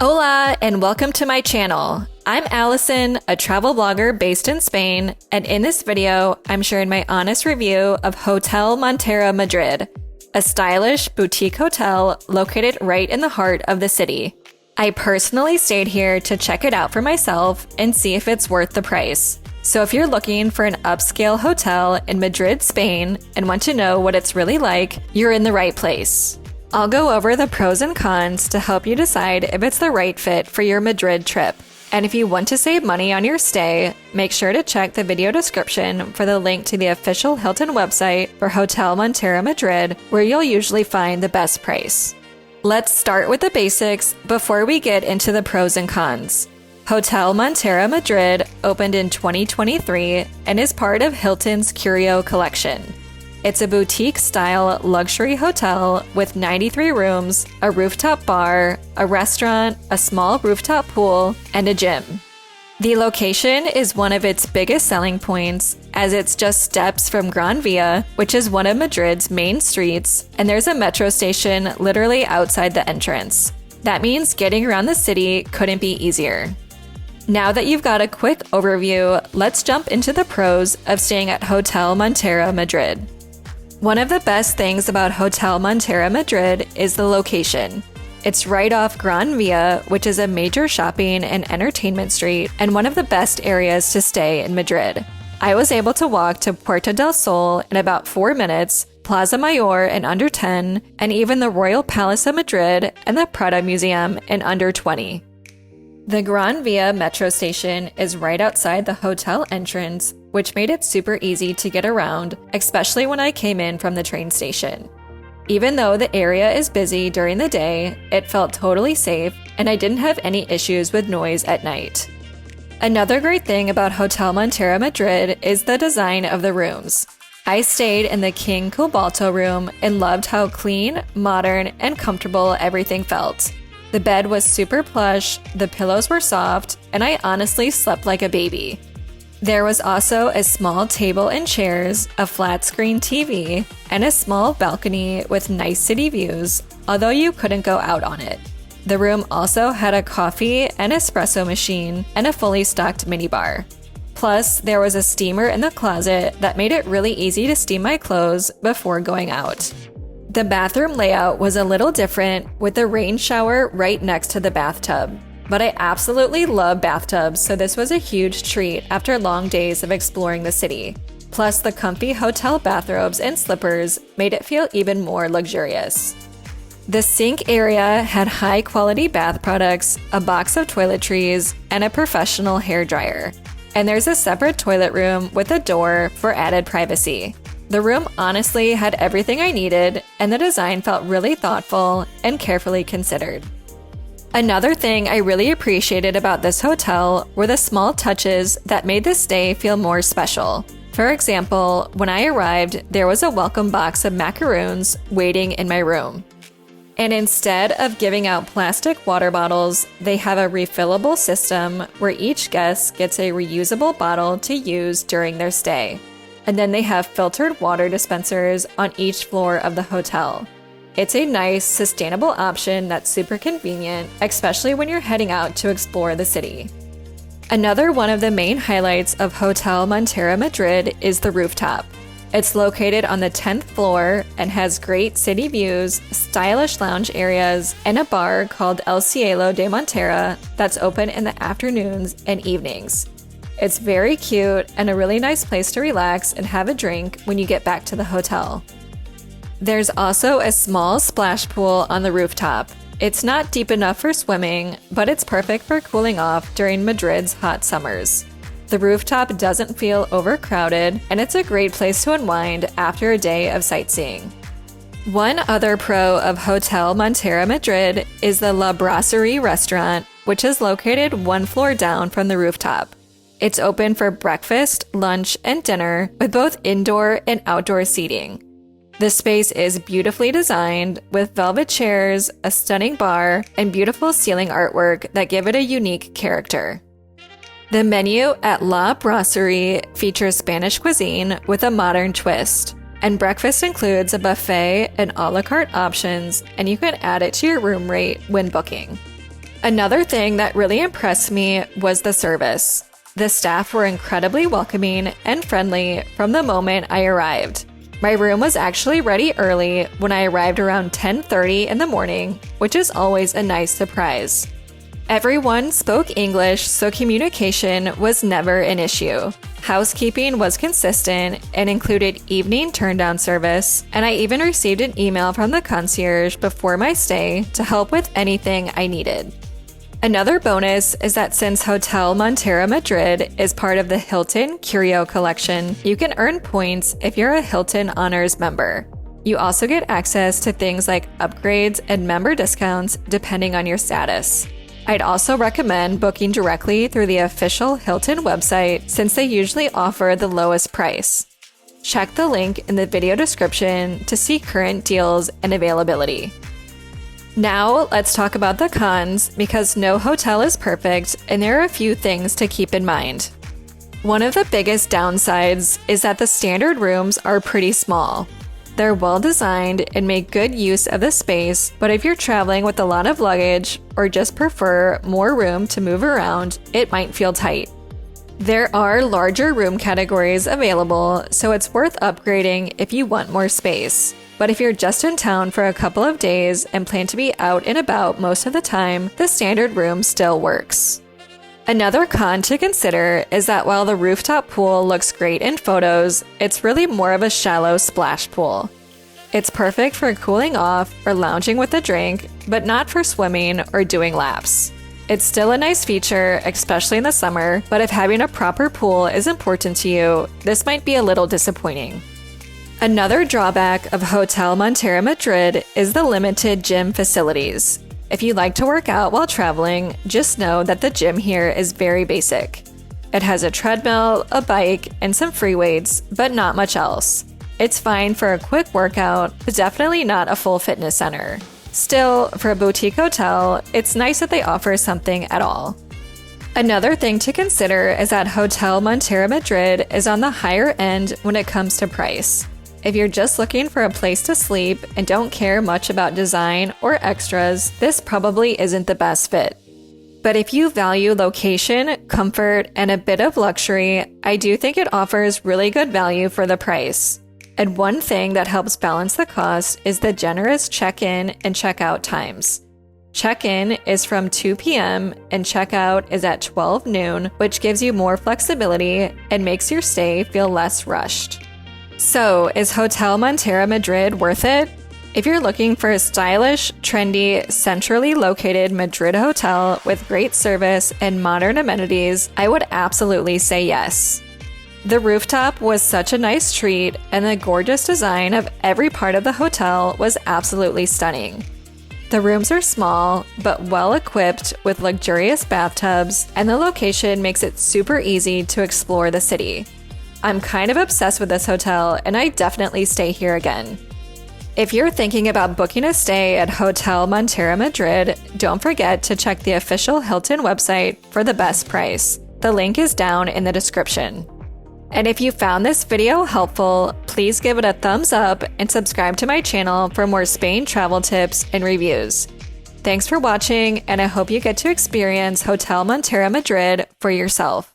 Hola and welcome to my channel. I'm Allison, a travel blogger based in Spain, and in this video, I'm sharing my honest review of Hotel Montera Madrid, a stylish boutique hotel located right in the heart of the city. I personally stayed here to check it out for myself and see if it's worth the price. So if you're looking for an upscale hotel in Madrid, Spain, and want to know what it's really like, you're in the right place. I'll go over the pros and cons to help you decide if it's the right fit for your Madrid trip. And if you want to save money on your stay, make sure to check the video description for the link to the official Hilton website for Hotel Montera Madrid, where you'll usually find the best price. Let's start with the basics before we get into the pros and cons. Hotel Montera Madrid opened in 2023 and is part of Hilton's Curio Collection. It's a boutique-style luxury hotel with 93 rooms, a rooftop bar, a restaurant, a small rooftop pool, and a gym. The location is one of its biggest selling points, as it's just steps from Gran Via, which is one of Madrid's main streets, and there's a metro station literally outside the entrance. That means getting around the city couldn't be easier. Now that you've got a quick overview, let's jump into the pros of staying at Hotel Montera Madrid. One of the best things about Hotel Montera Madrid is the location. It's right off Gran Via, which is a major shopping and entertainment street and one of the best areas to stay in Madrid. I was able to walk to Puerta del Sol in about 4 minutes, Plaza Mayor in under 10, and even the Royal Palace of Madrid and the Prada Museum in under 20. The Gran Via metro station is right outside the hotel entrance, which made it super easy to get around, especially when I came in from the train station. Even though the area is busy during the day, it felt totally safe, and I didn't have any issues with noise at night. Another great thing about Hotel Montera Madrid is the design of the rooms. I stayed in the King Cobalto room and loved how clean, modern, and comfortable everything felt. The bed was super plush, the pillows were soft, and I honestly slept like a baby. There was also a small table and chairs, a flat-screen TV, and a small balcony with nice city views, although you couldn't go out on it. The room also had a coffee and espresso machine and a fully stocked minibar. Plus, there was a steamer in the closet that made it really easy to steam my clothes before going out. The bathroom layout was a little different, with the rain shower right next to the bathtub. But I absolutely love bathtubs, so this was a huge treat after long days of exploring the city. Plus, the comfy hotel bathrobes and slippers made it feel even more luxurious. The sink area had high-quality bath products, a box of toiletries, and a professional hairdryer. And there's a separate toilet room with a door for added privacy. The room honestly had everything I needed, and the design felt really thoughtful and carefully considered. Another thing I really appreciated about this hotel were the small touches that made the stay feel more special. For example, when I arrived, there was a welcome box of macaroons waiting in my room. And instead of giving out plastic water bottles, they have a refillable system where each guest gets a reusable bottle to use during their stay. And then they have filtered water dispensers on each floor of the hotel. It's a nice, sustainable option that's super convenient, especially when you're heading out to explore the city. Another one of the main highlights of Hotel Montera Madrid is the rooftop. It's located on the 10th floor and has great city views, stylish lounge areas, and a bar called El Cielo de Montera that's open in the afternoons and evenings. It's very cute and a really nice place to relax and have a drink when you get back to the hotel. There's also a small splash pool on the rooftop. It's not deep enough for swimming, but it's perfect for cooling off during Madrid's hot summers. The rooftop doesn't feel overcrowded, and it's a great place to unwind after a day of sightseeing. One other pro of Hotel Montera Madrid is the La Brasserie restaurant, which is located one floor down from the rooftop. It's open for breakfast, lunch, and dinner with both indoor and outdoor seating. The space is beautifully designed with velvet chairs, a stunning bar, and beautiful ceiling artwork that give it a unique character. The menu at La Brasserie features Spanish cuisine with a modern twist, and breakfast includes a buffet and a la carte options, and you can add it to your room rate when booking. Another thing that really impressed me was the service. The staff were incredibly welcoming and friendly from the moment I arrived. My room was actually ready early when I arrived around 10:30 in the morning, which is always a nice surprise. Everyone spoke English, so communication was never an issue. Housekeeping was consistent and included evening turndown service, and I even received an email from the concierge before my stay to help with anything I needed. Another bonus is that since Hotel Montera Madrid is part of the Hilton Curio Collection, you can earn points if you're a Hilton Honors member. You also get access to things like upgrades and member discounts depending on your status. I'd also recommend booking directly through the official Hilton website since they usually offer the lowest price. Check the link in the video description to see current deals and availability. Now, let's talk about the cons because no hotel is perfect and there are a few things to keep in mind. One of the biggest downsides is that the standard rooms are pretty small. They're well designed and make good use of the space, but if you're traveling with a lot of luggage or just prefer more room to move around, it might feel tight. There are larger room categories available, so it's worth upgrading if you want more space. But if you're just in town for a couple of days and plan to be out and about most of the time, the standard room still works. Another con to consider is that while the rooftop pool looks great in photos, it's really more of a shallow splash pool. It's perfect for cooling off or lounging with a drink, but not for swimming or doing laps. It's still a nice feature, especially in the summer, but if having a proper pool is important to you, this might be a little disappointing. Another drawback of Hotel Montera Madrid is the limited gym facilities. If you like to work out while traveling, just know that the gym here is very basic. It has a treadmill, a bike, and some free weights, but not much else. It's fine for a quick workout, but definitely not a full fitness center. Still, for a boutique hotel, it's nice that they offer something at all. Another thing to consider is that Hotel Montera Madrid is on the higher end when it comes to price. If you're just looking for a place to sleep and don't care much about design or extras, this probably isn't the best fit. But if you value location, comfort, and a bit of luxury, I do think it offers really good value for the price. And one thing that helps balance the cost is the generous check-in and check-out times. Check-in is from 2 p.m. and check-out is at 12 noon, which gives you more flexibility and makes your stay feel less rushed. So, is Hotel Montera Madrid worth it? If you're looking for a stylish, trendy, centrally located Madrid hotel with great service and modern amenities, I would absolutely say yes. The rooftop was such a nice treat, and the gorgeous design of every part of the hotel was absolutely stunning. The rooms are small, but well equipped with luxurious bathtubs, and the location makes it super easy to explore the city. I'm kind of obsessed with this hotel, and I definitely stay here again. If you're thinking about booking a stay at Hotel Montera Madrid, don't forget to check the official Hilton website for the best price. The link is down in the description. And if you found this video helpful, please give it a thumbs up and subscribe to my channel for more Spain travel tips and reviews. Thanks for watching, and I hope you get to experience Hotel Montera Madrid for yourself.